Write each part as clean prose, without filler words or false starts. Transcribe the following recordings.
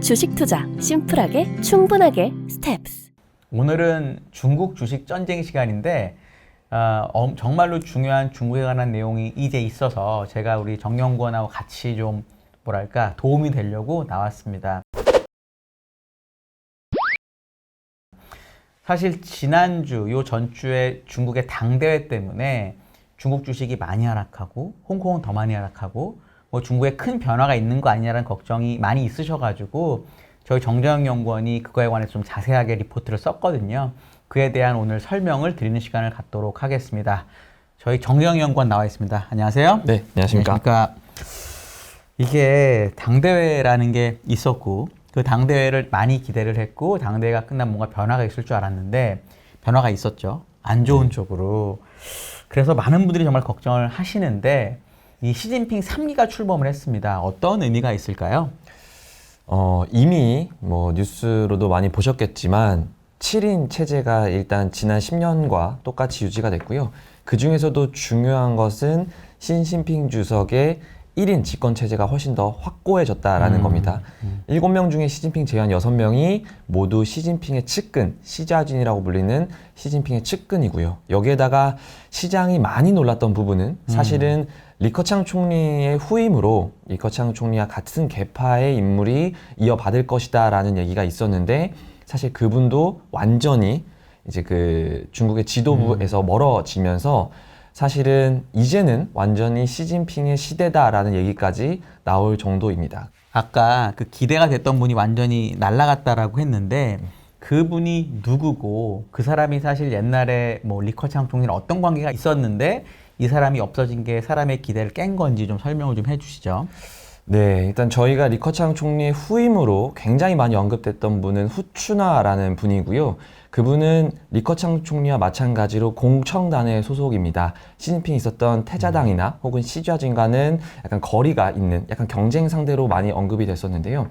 주식 투자 심플하게 충분하게 스텝스. 오늘은 중국 주식 전쟁 시간인데 정말로 중요한 중국에 관한 내용이 이제 있어서 제가 우리 정연구원하고 같이 좀 뭐랄까 도움이 되려고 나왔습니다. 사실 지난주 요 전주에 중국의 당대회 때문에 중국 주식이 많이 하락하고 홍콩은 더 많이 하락하고 뭐 중국에 큰 변화가 있는 거 아니냐라는 걱정이 많이 있으셔가지고 저희 정정영 연구원이 그거에 관해서 좀 자세하게 리포트를 썼거든요. 그에 대한 오늘 설명을 드리는 시간을 갖도록 하겠습니다. 저희 정정영 연구원 나와 있습니다. 안녕하세요. 네, 안녕하십니까. 그러니까 이게 당대회라는 게 있었고 그 당대회를 많이 기대를 했고 당대회가 끝나면 뭔가 변화가 있을 줄 알았는데 변화가 있었죠. 안 좋은 쪽으로. 그래서 많은 분들이 정말 걱정을 하시는데 이 시진핑 3기가 출범을 했습니다. 어떤 의미가 있을까요? 이미 뭐 뉴스로도 많이 보셨겠지만 7인 체제가 일단 지난 10년과 똑같이 유지가 됐고요. 그 중에서도 중요한 것은 시진핑 주석의 1인 집권 체제가 훨씬 더 확고해졌다라는 겁니다. 7명 중에 시진핑 제외한 6명이 모두 시진핑의 측근, 시자진이라고 불리는 시진핑의 측근이고요. 여기에다가 시장이 많이 놀랐던 부분은 사실은 리커창 총리의 후임으로 리커창 총리와 같은 계파의 인물이 이어받을 것이다라는 얘기가 있었는데 사실 그분도 완전히 이제 그 중국의 지도부에서 멀어지면서 사실은 이제는 완전히 시진핑의 시대다라는 얘기까지 나올 정도입니다. 아까 그 기대가 됐던 분이 완전히 날아갔다라고 했는데 그분이 누구고 그 사람이 사실 옛날에 뭐 리커창 총리랑 어떤 관계가 있었는데 이 사람이 없어진 게 사람의 기대를 깬 건지 좀 설명을 좀 해주시죠. 네, 일단 저희가 리커창 총리의 후임으로 굉장히 많이 언급됐던 분은 후추나라는 분이고요. 그분은 리커창 총리와 마찬가지로 공청단의 소속입니다. 시진핑이 있었던 태자당이나 혹은 시좌진과는 약간 거리가 있는 약간 경쟁 상대로 많이 언급이 됐었는데요.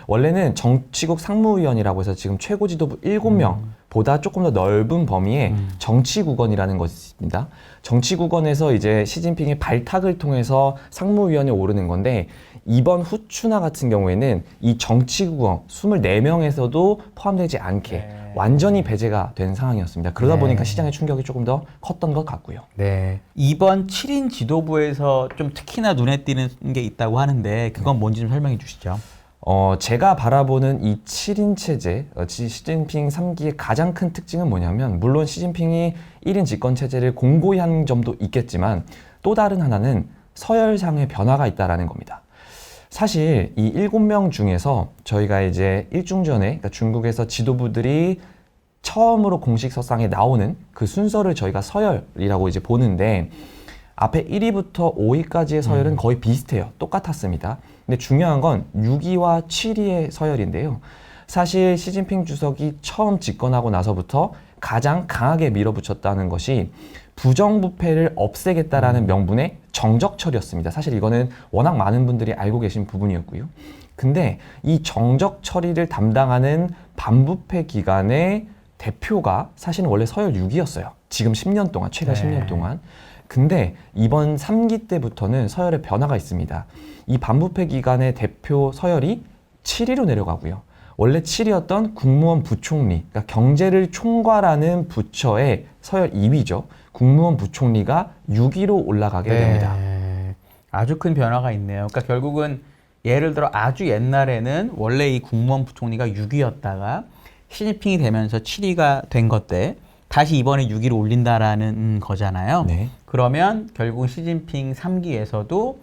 원래는 정치국 상무위원이라고 해서 지금 최고 지도부 7명보다 조금 더 넓은 범위의 정치국원이라는 것이 있습니다. 정치국원에서 이제 시진핑의 발탁을 통해서 상무위원에 오르는 건데 이번 후추나 같은 경우에는 이 정치국원 24명에서도 포함되지 않게 완전히 배제가 된 상황이었습니다. 그러다 보니까 시장의 충격이 조금 더 컸던 것 같고요. 네. 이번 7인 지도부에서 좀 특히나 눈에 띄는 게 있다고 하는데 그건 뭔지 좀 설명해 주시죠. 제가 바라보는 이 7인 체제, 시진핑 3기의 가장 큰 특징은 뭐냐면 물론 시진핑이 1인 집권 체제를 공고히 한 점도 있겠지만 또 다른 하나는 서열상의 변화가 있다라는 겁니다. 사실 이 7명 중에서 저희가 이제 일중전에 그러니까 중국에서 지도부들이 처음으로 공식 서상에 나오는 그 순서를 저희가 서열이라고 이제 보는데 앞에 1위부터 5위까지의 서열은 거의 비슷해요. 똑같았습니다. 근데 중요한 건 6위와 7위의 서열인데요. 사실 시진핑 주석이 처음 집권하고 나서부터 가장 강하게 밀어붙였다는 것이 부정부패를 없애겠다라는 명분의 정적 처리였습니다. 사실 이거는 워낙 많은 분들이 알고 계신 부분이었고요. 근데 이 정적 처리를 담당하는 반부패 기관의 대표가 사실은 원래 서열 6위였어요. 지금 10년 동안, 최근 10년 동안. 근데 이번 3기 때부터는 서열에 변화가 있습니다. 이 반부패 기관의 대표 서열이 7위로 내려가고요. 원래 7위였던 국무원 부총리, 그러니까 경제를 총괄하는 부처의 서열 2위죠. 국무원 부총리가 6위로 올라가게 됩니다. 아주 큰 변화가 있네요. 그러니까 결국은 예를 들어 아주 옛날에는 원래 이 국무원 부총리가 6위였다가 시진핑이 되면서 7위가 된 것들 다시 이번에 6위로 올린다라는 거잖아요. 네. 그러면 결국 시진핑 3기에서도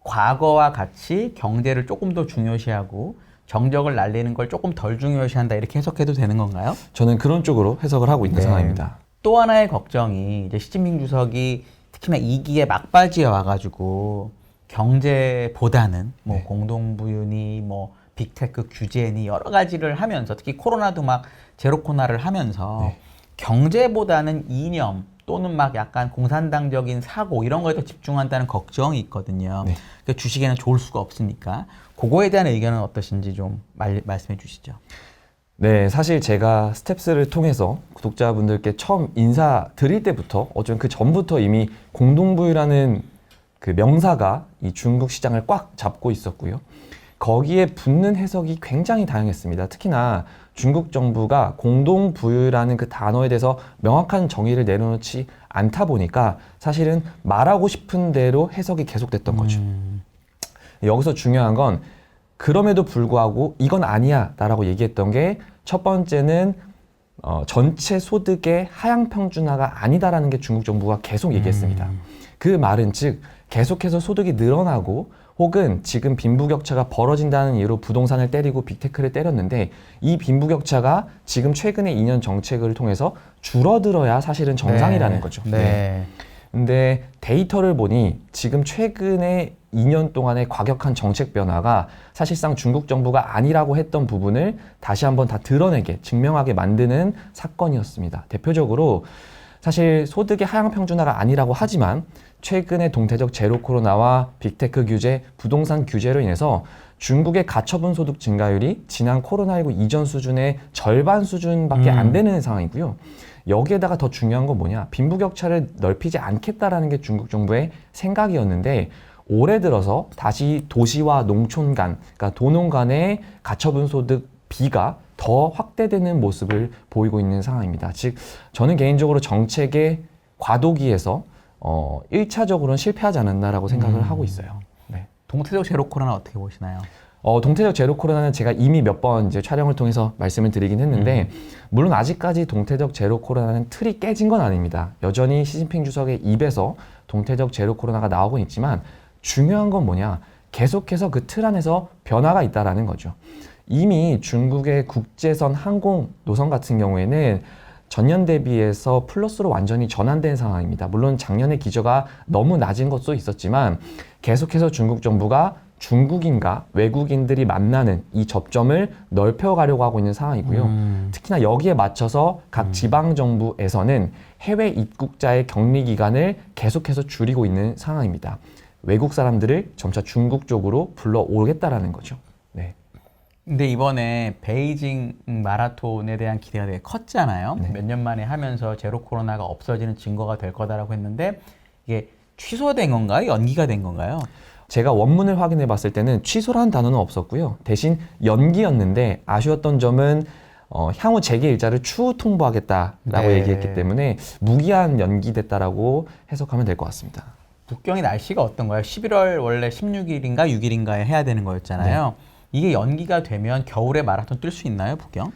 과거와 같이 경제를 조금 더 중요시하고 정적을 날리는 걸 조금 덜 중요시한다 이렇게 해석해도 되는 건가요? 저는 그런 쪽으로 해석을 하고 있는 상황입니다. 또 하나의 걱정이 이제 시진핑 주석이 특히나 2기의 막바지에 와가지고 경제보다는 뭐 공동부유니 뭐 빅테크 규제니 여러 가지를 하면서 특히 코로나도 막 제로 코로나를 하면서 경제보다는 이념 또는 막 약간 공산당적인 사고 이런 거에 더 집중한다는 걱정이 있거든요. 그러니까 주식에는 좋을 수가 없으니까 그거에 대한 의견은 어떠신지 좀 말씀해 주시죠. 네, 사실 제가 스텝스를 통해서 구독자분들께 처음 인사드릴 때부터 어쩌면 그 전부터 이미 공동부유라는 그 명사가 이 중국 시장을 꽉 잡고 있었고요. 거기에 붙는 해석이 굉장히 다양했습니다. 특히나 중국 정부가 공동부유라는 그 단어에 대해서 명확한 정의를 내려놓지 않다 보니까 사실은 말하고 싶은 대로 해석이 계속됐던 거죠. 여기서 중요한 건 그럼에도 불구하고 이건 아니야 라고 얘기했던 게 첫 번째는 전체 소득의 하향 평준화가 아니다라는 게 중국 정부가 계속 얘기했습니다. 그 말은 즉 계속해서 소득이 늘어나고 혹은 지금 빈부격차가 벌어진다는 이유로 부동산을 때리고 빅테크를 때렸는데 이 빈부격차가 지금 최근의 2년 정책을 통해서 줄어들어야 사실은 정상이라는 거죠. 네. 근데 데이터를 보니 지금 최근에 2년 동안의 과격한 정책 변화가 사실상 중국 정부가 아니라고 했던 부분을 다시 한번 다 드러내게, 증명하게 만드는 사건이었습니다. 대표적으로 사실 소득의 하향 평준화가 아니라고 하지만 최근에 동태적 제로 코로나와 빅테크 규제, 부동산 규제로 인해서 중국의 가처분 소득 증가율이 지난 코로나19 이전 수준의 절반 수준밖에 안 되는 상황이고요. 여기에다가 더 중요한 건 뭐냐? 빈부격차를 넓히지 않겠다라는 게 중국 정부의 생각이었는데 올해 들어서 다시 도시와 농촌 간, 그러니까 도농 간의 가처분 소득 비가 더 확대되는 모습을 보이고 있는 상황입니다. 즉, 저는 개인적으로 정책의 과도기에서 1차적으로는 실패하지 않았나라고 생각을 하고 있어요. 네. 동태적 제로 코로나 어떻게 보시나요? 동태적 제로 코로나는 제가 이미 몇 번 이제 촬영을 통해서 말씀을 드리긴 했는데, 물론 아직까지 동태적 제로 코로나는 틀이 깨진 건 아닙니다. 여전히 시진핑 주석의 입에서 동태적 제로 코로나가 나오고 있지만, 중요한 건 뭐냐? 계속해서 그 틀 안에서 변화가 있다라는 거죠. 이미 중국의 국제선 항공 노선 같은 경우에는 전년 대비해서 플러스로 완전히 전환된 상황입니다. 물론 작년에 기저가 너무 낮은 것도 있었지만 계속해서 중국 정부가 중국인과 외국인들이 만나는 이 접점을 넓혀가려고 하고 있는 상황이고요. 특히나 여기에 맞춰서 각 지방정부에서는 해외 입국자의 격리 기간을 계속해서 줄이고 있는 상황입니다. 외국 사람들을 점차 중국 쪽으로 불러오겠다라는 거죠. 네. 근데 이번에 베이징 마라톤에 대한 기대가 되게 컸잖아요. 네. 몇 년 만에 하면서 제로 코로나가 없어지는 증거가 될 거다라고 했는데 이게 취소된 건가요? 연기가 된 건가요? 제가 원문을 확인해 봤을 때는 취소라는 단어는 없었고요. 대신 연기였는데 아쉬웠던 점은 향후 재개 일자를 추후 통보하겠다라고 네. 얘기했기 때문에 무기한 연기됐다라고 해석하면 될 것 같습니다. 북경의 날씨가 어떤가요? 11월 원래 16일인가 6일인가에 해야 되는 거였잖아요. 이게 연기가 되면 겨울에 마라톤 뛸 수 있나요, 북경?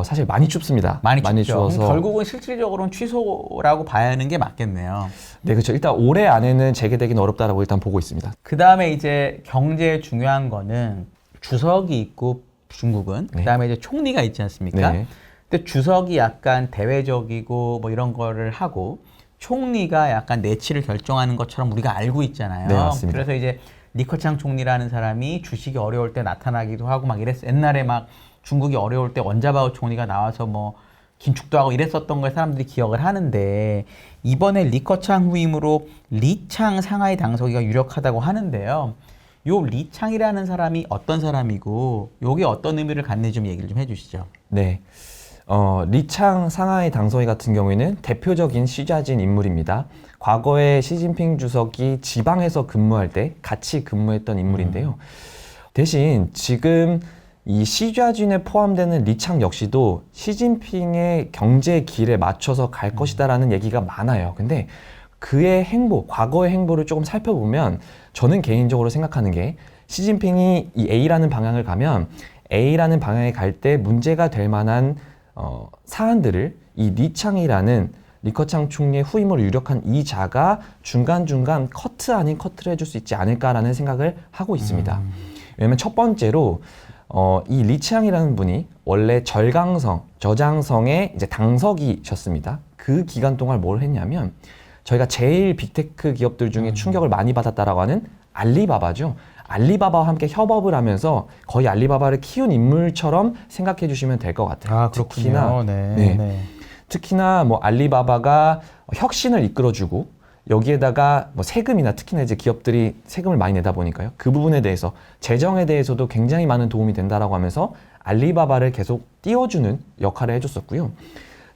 사실 많이 춥습니다. 많이 춥죠. 추워서. 그럼 결국은 실질적으로는 취소라고 봐야 하는 게 맞겠네요. 네, 그렇죠. 일단 올해 안에는 재개되기는 어렵다라고 일단 보고 있습니다. 그 다음에 이제 경제에 중요한 거는 주석이 있고 중국은 네. 그 다음에 이제 총리가 있지 않습니까? 네. 근데 주석이 약간 대외적이고 뭐 이런 거를 하고 총리가 약간 내치를 결정하는 것처럼 우리가 알고 있잖아요. 네, 맞습니다. 그래서 이제 리커창 총리라는 사람이 주식이 어려울 때 나타나기도 하고 막 이랬어요. 옛날에 막 중국이 어려울 때 원자바오 총리가 나와서 뭐 긴축도 하고 이랬었던 걸 사람들이 기억을 하는데 이번에 리커창 후임으로 리창 상하이 당서기가 유력하다고 하는데요. 요 리창이라는 사람이 어떤 사람이고 요게 어떤 의미를 갖는지 좀 얘기를 좀 해주시죠. 네. 리창 상하이 당서기 같은 경우에는 대표적인 시좌진 인물입니다. 과거에 시진핑 주석이 지방에서 근무할 때 같이 근무했던 인물인데요. 대신 지금 이 시좌진에 포함되는 리창 역시도 시진핑의 경제 길에 맞춰서 갈 것이다라는 얘기가 많아요. 근데 그의 행보, 과거의 행보를 조금 살펴보면 저는 개인적으로 생각하는 게 시진핑이 이 A라는 방향을 가면 A라는 방향에 갈 때 문제가 될 만한 사안들을 이 리창이라는 리커창 총리의 후임으로 유력한 이 자가 중간중간 커트 아닌 커트를 해줄 수 있지 않을까라는 생각을 하고 있습니다. 왜냐면 첫 번째로 이 리창이라는 분이 원래 저장성의 이제 당석이셨습니다. 그 기간 동안 뭘 했냐면 저희가 제일 빅테크 기업들 중에 충격을 많이 받았다라고 하는 알리바바죠. 알리바바와 함께 협업을 하면서 거의 알리바바를 키운 인물처럼 생각해 주시면 될 것 같아요. 특히나 뭐 알리바바가 혁신을 이끌어주고 여기에다가 뭐 세금이나 특히나 이제 기업들이 세금을 많이 내다 보니까요. 그 부분에 대해서 재정에 대해서도 굉장히 많은 도움이 된다라고 하면서 알리바바를 계속 띄워주는 역할을 해줬었고요.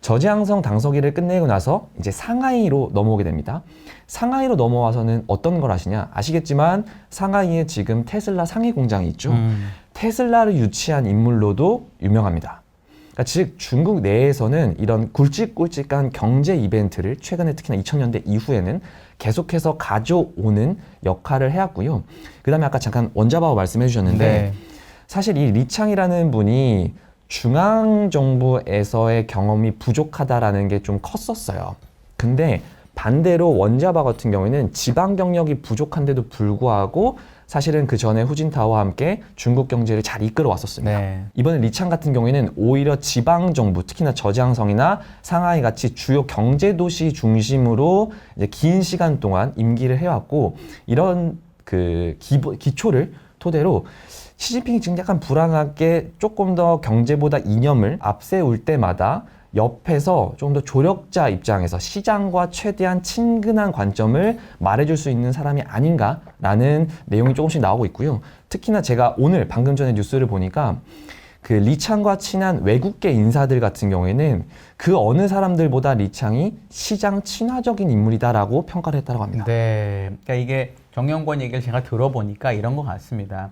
저지항성 당서기를 끝내고 나서 이제 상하이로 넘어오게 됩니다. 상하이로 넘어와서는 어떤 걸 하시냐? 아시겠지만 상하이에 지금 테슬라 상해 공장이 있죠. 테슬라를 유치한 인물로도 유명합니다. 그러니까 즉 중국 내에서는 이런 굵직굵직한 경제 이벤트를 최근에 특히나 2000년대 이후에는 계속해서 가져오는 역할을 해왔고요. 그 다음에 아까 잠깐 원자바오 말씀해 주셨는데 네. 사실 이 리창이라는 분이 중앙정부에서의 경험이 부족하다라는 게 좀 컸었어요. 근데 반대로 원자바 같은 경우에는 지방 경력이 부족한데도 불구하고 사실은 그 전에 후진타오와 함께 중국 경제를 잘 이끌어 왔었습니다. 네. 이번에 리창 같은 경우에는 오히려 지방 정부, 특히나 저지항성이나 상하이 같이 주요 경제 도시 중심으로 이제 긴 시간 동안 임기를 해왔고 이런 그 기초를 토대로 시진핑이 지금 약간 불안하게 조금 더 경제보다 이념을 앞세울 때마다 옆에서 좀 더 조력자 입장에서 시장과 최대한 친근한 관점을 말해줄 수 있는 사람이 아닌가라는 내용이 조금씩 나오고 있고요. 특히나 제가 오늘 방금 전에 뉴스를 보니까 그 리창과 친한 외국계 인사들 같은 경우에는 그 어느 사람들보다 리창이 시장 친화적인 인물이다라고 평가를 했다고 합니다. 네. 그러니까 이게 정영권 얘기를 제가 들어보니까 이런 것 같습니다.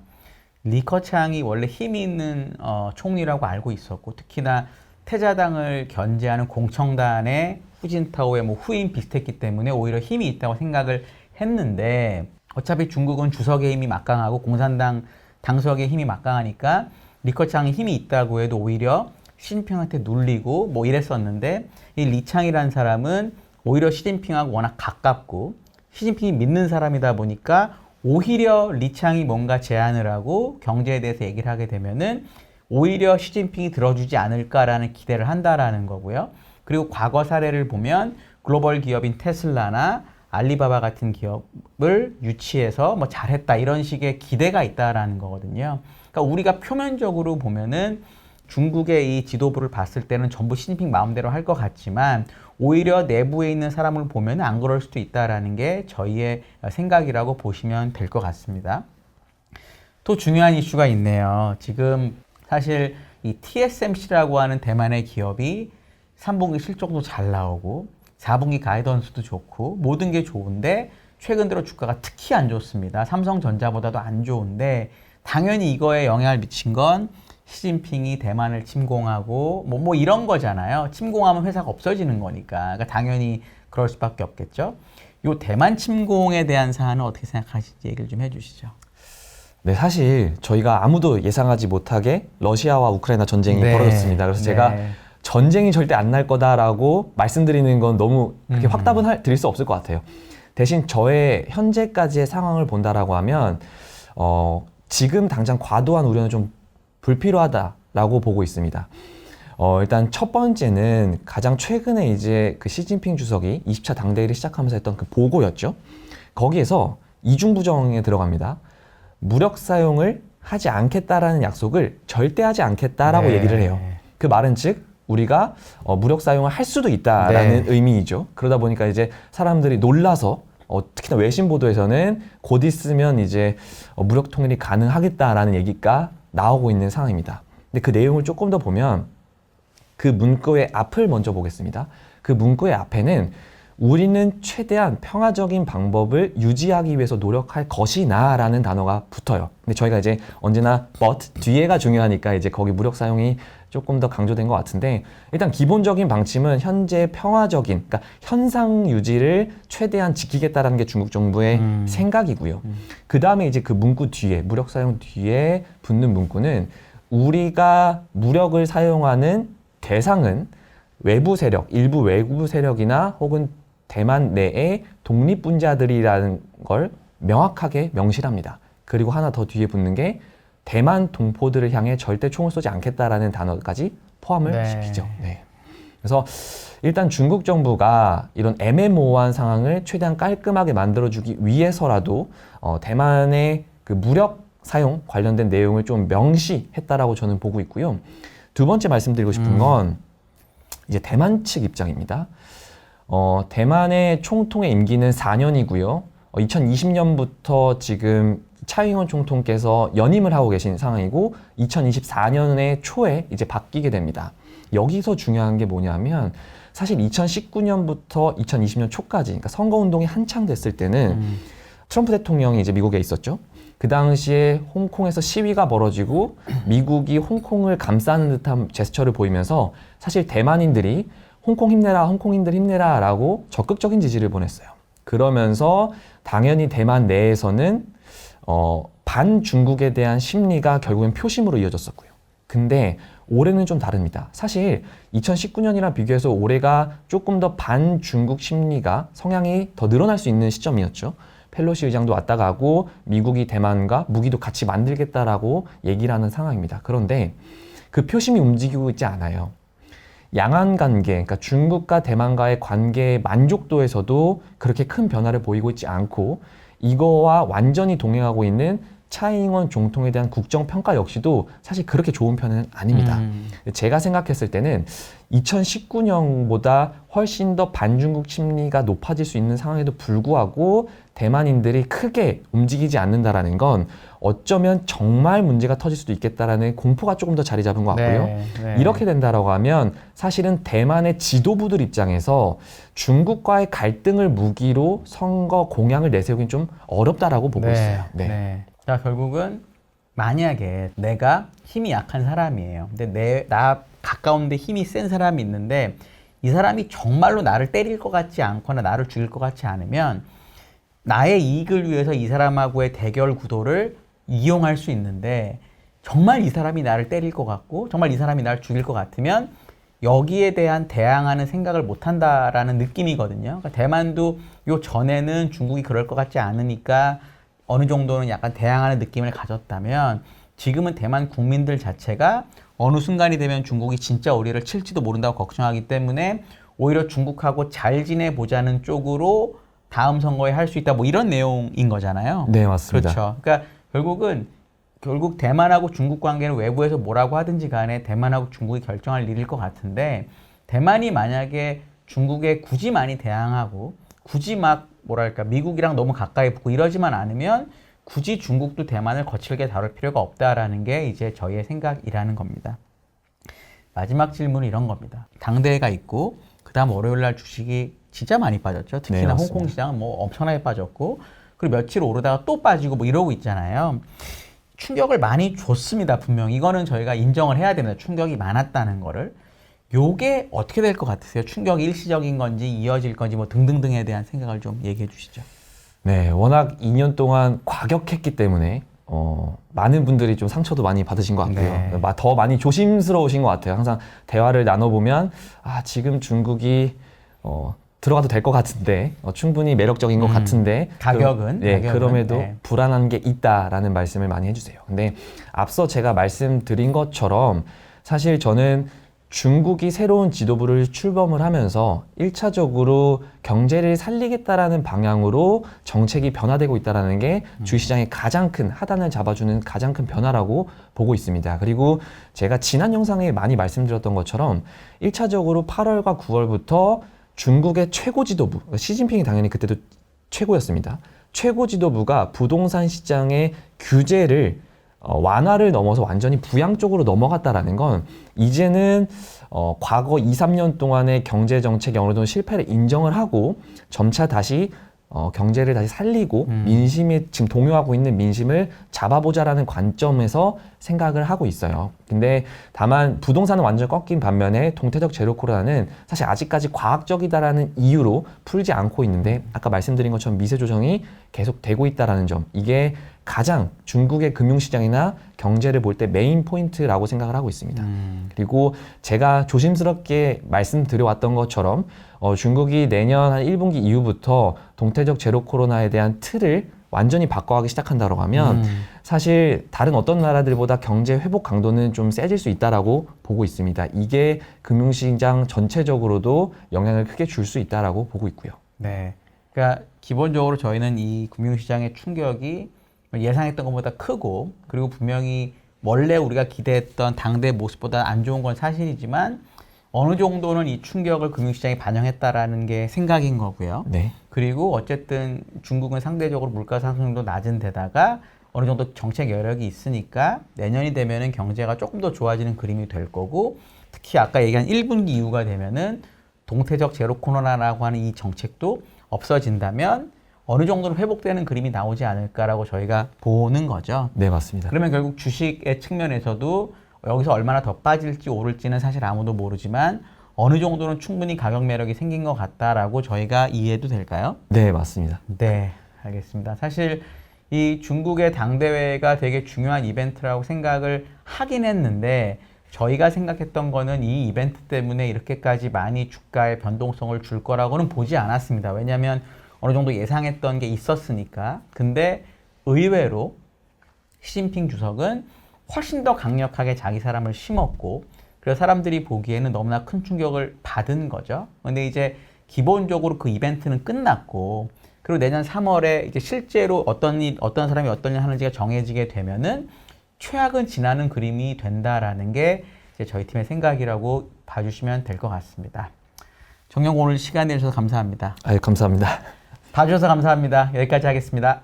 리커창이 원래 힘이 있는 총리라고 알고 있었고 특히나 태자당을 견제하는 공청단의 후진타오의 뭐 후임 비슷했기 때문에 오히려 힘이 있다고 생각을 했는데 어차피 중국은 주석의 힘이 막강하고 공산당 당석의 힘이 막강하니까 리커창이 힘이 있다고 해도 오히려 시진핑한테 눌리고 뭐 이랬었는데 이 리창이라는 사람은 오히려 시진핑하고 워낙 가깝고 시진핑이 믿는 사람이다 보니까 오히려 리창이 뭔가 제안을 하고 경제에 대해서 얘기를 하게 되면은 오히려 시진핑이 들어주지 않을까라는 기대를 한다라는 거고요. 그리고 과거 사례를 보면 글로벌 기업인 테슬라나 알리바바 같은 기업을 유치해서 뭐 잘했다 이런 식의 기대가 있다라는 거거든요. 그러니까 우리가 표면적으로 보면은 중국의 이 지도부를 봤을 때는 전부 시진핑 마음대로 할 것 같지만 오히려 내부에 있는 사람을 보면 안 그럴 수도 있다라는 게 저희의 생각이라고 보시면 될 것 같습니다. 또 중요한 이슈가 있네요. 지금 사실 이 TSMC라고 하는 대만의 기업이 3분기 실적도 잘 나오고 4분기 가이던스도 좋고 모든 게 좋은데 최근 들어 주가가 특히 안 좋습니다. 삼성전자보다도 안 좋은데 당연히 이거에 영향을 미친 건 시진핑이 대만을 침공하고 뭐 이런 거잖아요. 침공하면 회사가 없어지는 거니까. 그러니까 당연히 그럴 수밖에 없겠죠. 요 대만 침공에 대한 사안은 어떻게 생각하시는지 얘기를 좀 해주시죠. 네, 사실 저희가 아무도 예상하지 못하게 러시아와 우크라이나 전쟁이 벌어졌습니다. 그래서 제가 전쟁이 절대 안 날 거다라고 말씀드리는 건 너무 그렇게 확답은 드릴 수 없을 것 같아요. 대신 저의 현재까지의 상황을 본다라고 하면 지금 당장 과도한 우려는 좀 불필요하다라고 보고 있습니다. 일단 첫 번째는 가장 최근에 이제 그 시진핑 주석이 20차 당대회를 시작하면서 했던 그 보고였죠. 거기에서 이중부정에 들어갑니다. 무력 사용을 하지 않겠다라는 약속을 절대 하지 않겠다라고 얘기를 해요. 그 말은 즉 우리가 무력 사용을 할 수도 있다라는 의미이죠. 그러다 보니까 이제 사람들이 놀라서 특히나 외신 보도에서는 곧 있으면 이제 무력 통일이 가능하겠다라는 얘기가 나오고 있는 상황입니다. 근데 그 내용을 조금 더 보면 그 문구의 앞을 먼저 보겠습니다. 그 문구의 앞에는 우리는 최대한 평화적인 방법을 유지하기 위해서 노력할 것이나 라는 단어가 붙어요. 근데 저희가 이제 언제나 but 뒤에가 중요하니까 이제 거기 무력 사용이 조금 더 강조된 것 같은데 일단 기본적인 방침은 현재 평화적인 그러니까 현상 유지를 최대한 지키겠다라는 게 중국 정부의 생각이고요. 그 다음에 이제 그 문구 뒤에 무력 사용 뒤에 붙는 문구는 우리가 무력을 사용하는 대상은 외부 세력, 일부 외부 세력이나 혹은 대만 내의 독립분자들이라는 걸 명확하게 명시합니다. 그리고 하나 더 뒤에 붙는 게 대만 동포들을 향해 절대 총을 쏘지 않겠다라는 단어까지 포함을 시키죠. 그래서 일단 중국 정부가 이런 애매모호한 상황을 최대한 깔끔하게 만들어주기 위해서라도 대만의 그 무력 사용 관련된 내용을 좀 명시했다라고 저는 보고 있고요. 두 번째 말씀드리고 싶은 건 이제 대만 측 입장입니다. 대만의 총통의 임기는 4년이고요. 2020년부터 지금 차잉원 총통께서 연임을 하고 계신 상황이고 2024년의 초에 이제 바뀌게 됩니다. 여기서 중요한 게 뭐냐면 사실 2019년부터 2020년 초까지, 그러니까 선거운동이 한창 됐을 때는 트럼프 대통령이 이제 미국에 있었죠. 그 당시에 홍콩에서 시위가 벌어지고 미국이 홍콩을 감싸는 듯한 제스처를 보이면서 사실 대만인들이 홍콩 힘내라, 홍콩인들 힘내라 라고 적극적인 지지를 보냈어요. 그러면서 당연히 대만 내에서는 반중국에 대한 심리가 결국엔 표심으로 이어졌었고요. 근데 올해는 좀 다릅니다. 사실 2019년이랑 비교해서 올해가 조금 더 반중국 심리가 성향이 더 늘어날 수 있는 시점이었죠. 펠로시 의장도 왔다 가고 미국이 대만과 무기도 같이 만들겠다라고 얘기를 하는 상황입니다. 그런데 그 표심이 움직이고 있지 않아요. 양안 관계, 그러니까 중국과 대만과의 관계의 만족도에서도 그렇게 큰 변화를 보이고 있지 않고 이거와 완전히 동행하고 있는 차잉원总统에 대한 국정평가 역시도 사실 그렇게 좋은 편은 아닙니다. 제가 생각했을 때는 2019년보다 훨씬 더 반중국 심리가 높아질 수 있는 상황에도 불구하고 대만인들이 크게 움직이지 않는다라는 건 어쩌면 정말 문제가 터질 수도 있겠다라는 공포가 조금 더 자리 잡은 것 같고요. 네. 이렇게 된다라고 하면 사실은 대만의 지도부들 입장에서 중국과의 갈등을 무기로 선거 공약을 내세우기는 좀 어렵다라고 보고 있어요. 자, 결국은 만약에 내가 힘이 약한 사람이에요. 근데 나 가까운데 힘이 센 사람이 있는데 이 사람이 정말로 나를 때릴 것 같지 않거나 나를 죽일 것 같지 않으면 나의 이익을 위해서 이 사람하고의 대결 구도를 이용할 수 있는데 정말 이 사람이 나를 때릴 것 같고 정말 이 사람이 나를 죽일 것 같으면 여기에 대한 대항하는 생각을 못 한다라는 느낌이거든요. 그러니까 대만도 요 전에는 중국이 그럴 것 같지 않으니까 어느 정도는 약간 대항하는 느낌을 가졌다면 지금은 대만 국민들 자체가 어느 순간이 되면 중국이 진짜 우리를 칠지도 모른다고 걱정하기 때문에 오히려 중국하고 잘 지내보자는 쪽으로 다음 선거에 할 수 있다 뭐 이런 내용인 거잖아요. 네, 맞습니다. 그렇죠. 그러니까 결국 대만하고 중국 관계는 외부에서 뭐라고 하든지 간에 대만하고 중국이 결정할 일일 것 같은데 대만이 만약에 중국에 굳이 많이 대항하고 굳이 막 뭐랄까 미국이랑 너무 가까이 붙고 이러지만 않으면 굳이 중국도 대만을 거칠게 다룰 필요가 없다라는 게 이제 저희의 생각이라는 겁니다. 마지막 질문은 이런 겁니다. 당대회가 있고 그다음 월요일 날 주식이 진짜 많이 빠졌죠. 특히나 네, 홍콩 시장은 뭐 엄청나게 빠졌고 그리고 며칠 오르다가 또 빠지고 뭐 이러고 있잖아요. 충격을 많이 줬습니다. 분명히 이거는 저희가 인정을 해야 됩니다. 충격이 많았다는 거를. 요게 어떻게 될 것 같으세요? 충격이 일시적인 건지 이어질 건지 뭐 등등등에 대한 생각을 좀 얘기해 주시죠. 네, 워낙 2년 동안 과격했기 때문에 많은 분들이 좀 상처도 많이 받으신 것 같고요. 네. 더 많이 조심스러우신 것 같아요. 항상 대화를 나눠보면 지금 중국이 들어가도 될 것 같은데 충분히 매력적인 것 같은데 가격은 그럼에도 네. 불안한 게 있다라는 말씀을 많이 해주세요. 근데 앞서 제가 말씀드린 것처럼 사실 저는 중국이 새로운 지도부를 출범을 하면서 1차적으로 경제를 살리겠다라는 방향으로 정책이 변화되고 있다는 게 주식시장의 가장 큰 하단을 잡아주는 가장 큰 변화라고 보고 있습니다. 그리고 제가 지난 영상에 많이 말씀드렸던 것처럼 1차적으로 8월과 9월부터 중국의 최고 지도부, 시진핑이 당연히 그때도 최고였습니다. 최고 지도부가 부동산 시장의 규제를 완화를 넘어서 완전히 부양 쪽으로 넘어갔다라는 건 이제는 과거 2, 3년 동안의 경제 정책이 어느 정도 실패를 인정을 하고 점차 다시 경제를 다시 살리고 민심이 지금 동요하고 있는 민심을 잡아보자라는 관점에서 생각을 하고 있어요. 근데 다만 부동산은 완전 꺾인 반면에 동태적 제로 코로나는 사실 아직까지 과학적이다라는 이유로 풀지 않고 있는데 아까 말씀드린 것처럼 미세 조정이 계속 되고 있다라는 점, 이게 가장 중국의 금융시장이나 경제를 볼 때 메인 포인트라고 생각을 하고 있습니다. 그리고 제가 조심스럽게 말씀드려왔던 것처럼 중국이 내년 한 1분기 이후부터 동태적 제로 코로나에 대한 틀을 완전히 바꿔가기 시작한다고 하면 사실 다른 어떤 나라들보다 경제 회복 강도는 좀 세질 수 있다라고 보고 있습니다. 이게 금융시장 전체적으로도 영향을 크게 줄 수 있다라고 보고 있고요. 네. 그러니까 기본적으로 저희는 이 금융시장의 충격이 예상했던 것보다 크고 그리고 분명히 원래 우리가 기대했던 당대 모습보다 안 좋은 건 사실이지만 어느 정도는 이 충격을 금융시장에 반영했다라는 게 생각인 거고요. 네. 그리고 어쨌든 중국은 상대적으로 물가 상승도 낮은 데다가 어느 정도 정책 여력이 있으니까 내년이 되면은 경제가 조금 더 좋아지는 그림이 될 거고, 특히 아까 얘기한 1분기 이후가 되면은 동태적 제로 코로나라고 하는 이 정책도 없어진다면 어느 정도는 회복되는 그림이 나오지 않을까라고 저희가 보는 거죠. 네, 맞습니다. 그러면 결국 주식의 측면에서도 여기서 얼마나 더 빠질지 오를지는 사실 아무도 모르지만 어느 정도는 충분히 가격 매력이 생긴 것 같다라고 저희가 이해해도 될까요? 네, 맞습니다. 네, 알겠습니다. 사실 이 중국의 당대회가 되게 중요한 이벤트라고 생각을 하긴 했는데 저희가 생각했던 거는 이 이벤트 때문에 이렇게까지 많이 주가에 변동성을 줄 거라고는 보지 않았습니다. 왜냐하면 어느 정도 예상했던 게 있었으니까. 근데 의외로 시진핑 주석은 훨씬 더 강력하게 자기 사람을 심었고, 그래서 사람들이 보기에는 너무나 큰 충격을 받은 거죠. 근데 이제 기본적으로 그 이벤트는 끝났고, 그리고 내년 3월에 이제 실제로 어떤 사람이 어떤 일 하는지가 정해지게 되면은 최악은 지나는 그림이 된다라는 게 이제 저희 팀의 생각이라고 봐주시면 될 것 같습니다. 정녕 오늘 시간 내주셔서 감사합니다. 감사합니다. 봐주셔서 감사합니다. 여기까지 하겠습니다.